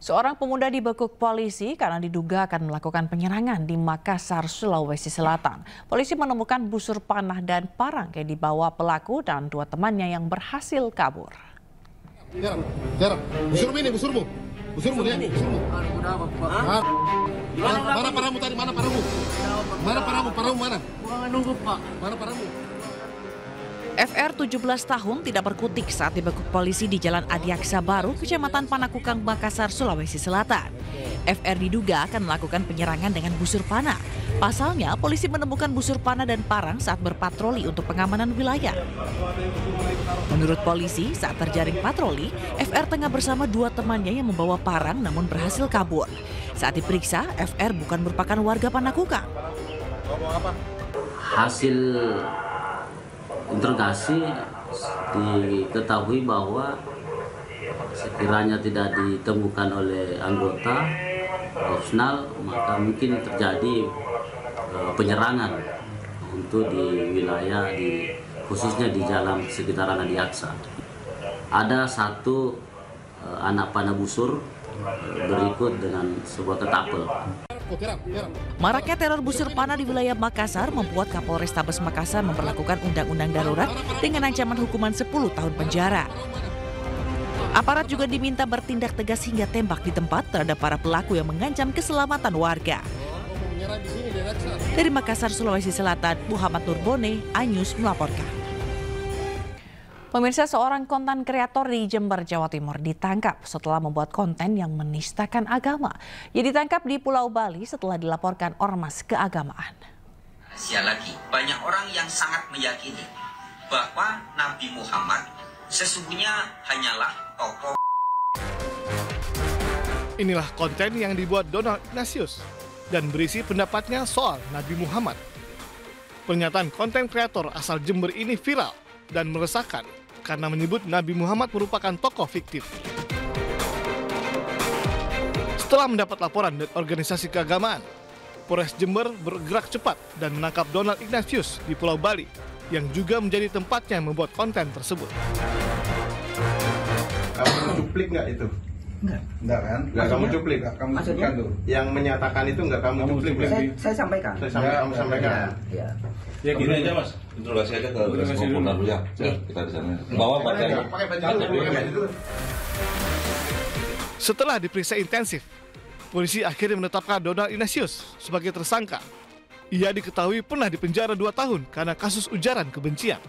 Seorang pemuda dibekuk polisi karena diduga akan melakukan penyerangan di Makassar, Sulawesi Selatan. Polisi menemukan busur panah dan parang yang dibawa pelaku dan dua temannya yang berhasil kabur. Jarang. Busurmu ini, busurmu. Busurmu dia, busurmu. Mana paramu tadi? Mana paramu? Mana paramu? Paramu mana? Nunggu, Pak. Mana paramu? FR 17 tahun tidak berkutik saat dibekuk polisi di Jalan Adiaksa Baru, Kecamatan Panakukang, Makassar, Sulawesi Selatan. FR diduga akan melakukan penyerangan dengan busur panah. Pasalnya, polisi menemukan busur panah dan parang saat berpatroli untuk pengamanan wilayah. Menurut polisi, saat terjaring patroli, FR tengah bersama dua temannya yang membawa parang namun berhasil kabur. Saat diperiksa, FR bukan merupakan warga Panakukang. Hasil interogasi diketahui bahwa sekiranya tidak ditemukan oleh anggota opsional, maka mungkin terjadi penyerangan untuk di wilayah khususnya di jalan sekitaran Adiaksa. Ada satu anak panah busur berikut dengan sebuah ketapel. Maraknya teror busur panah di wilayah Makassar membuat Kapolrestabes Makassar memperlakukan undang-undang darurat dengan ancaman hukuman 10 tahun penjara. Aparat juga diminta bertindak tegas hingga tembak di tempat terhadap para pelaku yang mengancam keselamatan warga. Dari Makassar, Sulawesi Selatan, Muhammad Nurbone, iNews melaporkan. Pemirsa, seorang konten kreator di Jember, Jawa Timur ditangkap setelah membuat konten yang menistakan agama. Ia ditangkap di Pulau Bali setelah dilaporkan ormas keagamaan. Rahasia lagi, banyak orang yang sangat meyakini bahwa Nabi Muhammad sesungguhnya hanyalah tokoh. Inilah konten yang dibuat Donald Ignatius dan berisi pendapatnya soal Nabi Muhammad. Pernyataan konten kreator asal Jember ini viral dan meresahkan karena menyebut Nabi Muhammad merupakan tokoh fiktif. Setelah mendapat laporan dari organisasi keagamaan, Polres Jember bergerak cepat dan menangkap Donald Ignatius di Pulau Bali yang juga menjadi tempatnya membuat konten tersebut. Kamu cuplik nggak itu? Enggak kan? Enggak kamu cuplik, enggak kamu cuplik tuh. Yang menyatakan itu enggak kamu cuplik. Saya sampaikan. Kamu sampaikan. Ya. Ya gini aja Mas, interogasi aja ke Polda dulu ya. Kita di sana. Bawa baca. Setelah diperiksa intensif, polisi akhirnya menetapkan Donald Ignatius sebagai tersangka. Ia diketahui pernah dipenjara 2 tahun karena kasus ujaran kebencian.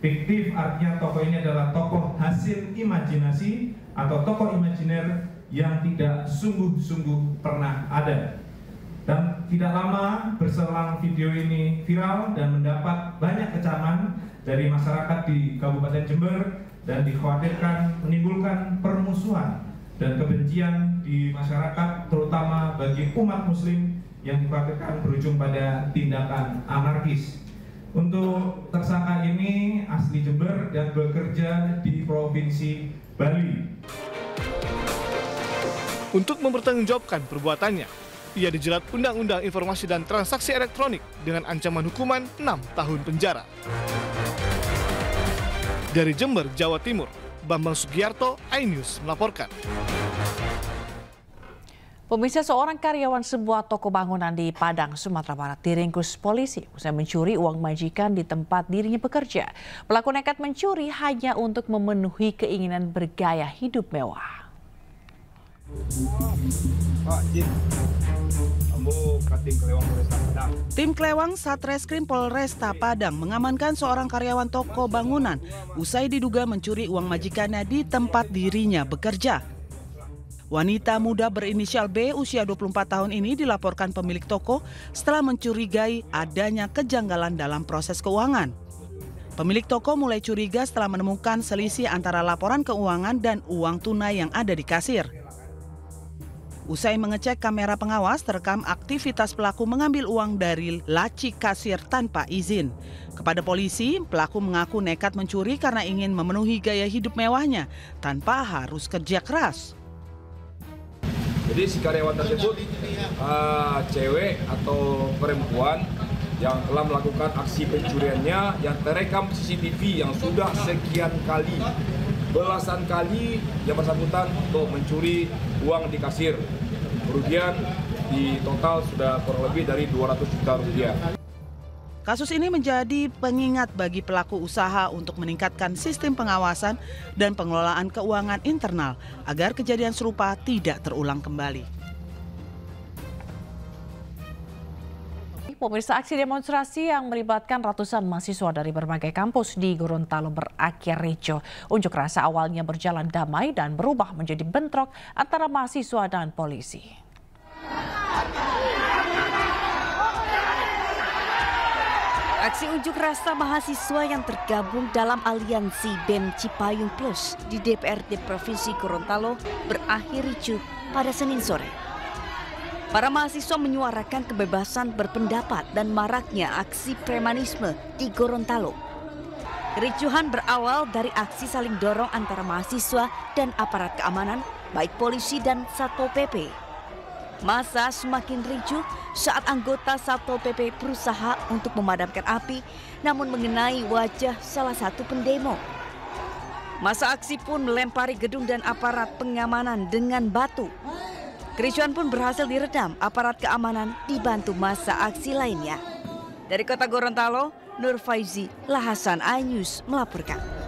Fiktif artinya tokoh ini adalah tokoh hasil imajinasi atau tokoh imajiner yang tidak sungguh-sungguh pernah ada. Dan tidak lama berselang video ini viral dan mendapat banyak kecaman dari masyarakat di Kabupaten Jember dan dikhawatirkan menimbulkan permusuhan dan kebencian di masyarakat, terutama bagi umat muslim yang dikhawatirkan berujung pada tindakan anarkis. Untuk tersangka ini asli Jember dan bekerja di Provinsi Bali. Untuk mempertanggungjawabkan perbuatannya, ia dijerat Undang-Undang Informasi dan Transaksi Elektronik dengan ancaman hukuman 6 tahun penjara. Dari Jember, Jawa Timur, Bambang Sugiarto, iNews melaporkan. Pemirsa, seorang karyawan sebuah toko bangunan di Padang, Sumatera Barat diringkus polisi usai mencuri uang majikan di tempat dirinya bekerja. Pelaku nekat mencuri hanya untuk memenuhi keinginan bergaya hidup mewah. Tim Klewang Satreskrim Polresta Padang mengamankan seorang karyawan toko bangunan usai diduga mencuri uang majikannya di tempat dirinya bekerja. Wanita muda berinisial B usia 24 tahun ini dilaporkan pemilik toko setelah mencurigai adanya kejanggalan dalam proses keuangan. Pemilik toko mulai curiga setelah menemukan selisih antara laporan keuangan dan uang tunai yang ada di kasir. Usai mengecek kamera pengawas, terekam aktivitas pelaku mengambil uang dari laci kasir tanpa izin. Kepada polisi, pelaku mengaku nekat mencuri karena ingin memenuhi gaya hidup mewahnya tanpa harus kerja keras. Jadi si karyawan tersebut cewek atau perempuan yang telah melakukan aksi pencuriannya yang terekam CCTV yang sudah sekian kali belasan kali yang bersangkutan untuk mencuri uang di kasir. Kerugian di total sudah kurang lebih dari 200 juta rupiah. Kasus ini menjadi pengingat bagi pelaku usaha untuk meningkatkan sistem pengawasan dan pengelolaan keuangan internal agar kejadian serupa tidak terulang kembali. Pemirsa, aksi demonstrasi yang melibatkan ratusan mahasiswa dari berbagai kampus di Gorontalo berakhir ricuh. Unjuk rasa awalnya berjalan damai dan berubah menjadi bentrok antara mahasiswa dan polisi. Aksi unjuk rasa mahasiswa yang tergabung dalam aliansi BEM Cipayung Plus di DPRD Provinsi Gorontalo berakhir ricuh pada Senin sore. Para mahasiswa menyuarakan kebebasan berpendapat dan maraknya aksi premanisme di Gorontalo. Kericuhan berawal dari aksi saling dorong antara mahasiswa dan aparat keamanan, baik polisi dan Satpol PP. Massa semakin ricuh saat anggota Satpol PP berusaha untuk memadamkan api, namun mengenai wajah salah satu pendemo. Massa aksi pun melempari gedung dan aparat pengamanan dengan batu. Kericuhan pun berhasil diredam aparat keamanan dibantu massa aksi lainnya. Dari kota Gorontalo, Nur Faizi, Lahasan iNews melaporkan.